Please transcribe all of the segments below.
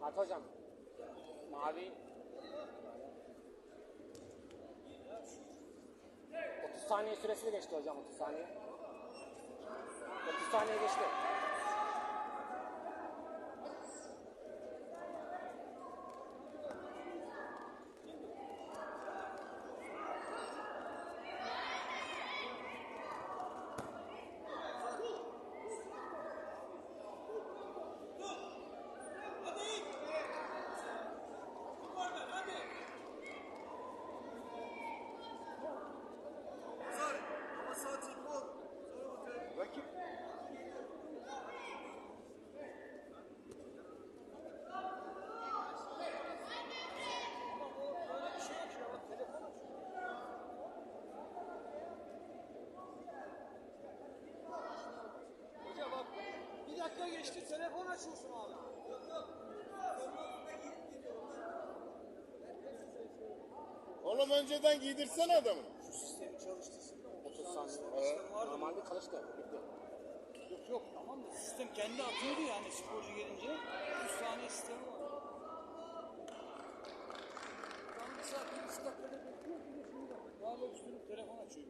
At hocam. Mavi. 30 saniye süresi de geçti hocam, 30 saniye. 30 saniye geçti. Rakip Hoca bak, bir dakika geçti, telefon açıyorsun abi. oğlum önceden giydirsene adamı. Şu sistemi çalıştırsın. 30 saniye. Sistem vardı. Normalde çalıştı. Bitti. Yok yok, tamam da sistem kendi atıyordu yani sporcu gelince. 3 saniye sistemi var. Tam bir saat, 1,5 dakikada bekliyor. Bir de şimdi bak. Hala üstünü telefon açıyor.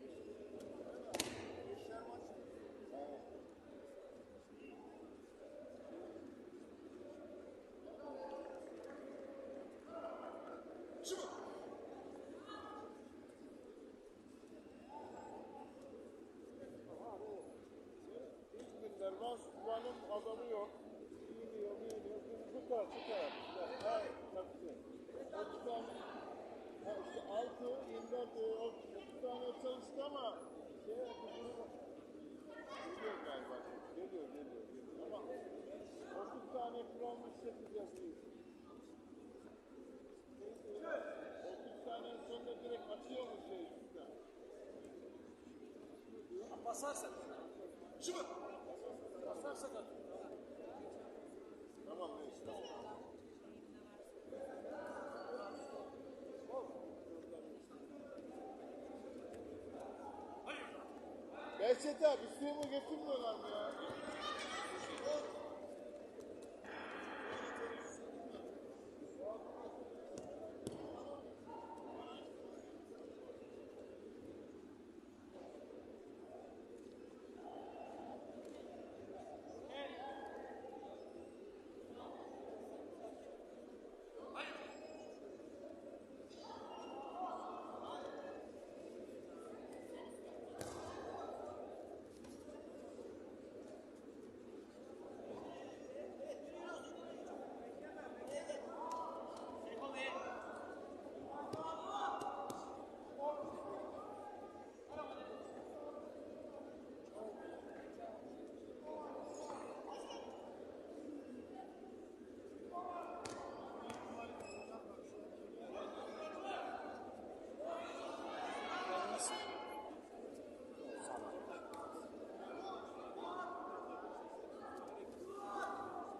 İzmirler var, Van'ın adamı yok. Giyiniyor. Tutar. Hayır, tabii. 30 tane, işte 6, 24, 30 tane çalıştı ama bu durum geliyor galiba. Geliyor. Ama 30 tane kuralmış yapacağız değil. 30 tane sonunda direkt atıyor mu şey üstten? Basarsak. Şu mu? Basarsak at. Tamam neyse. Behçet abi, suyumu getirmiyorlar mı ya?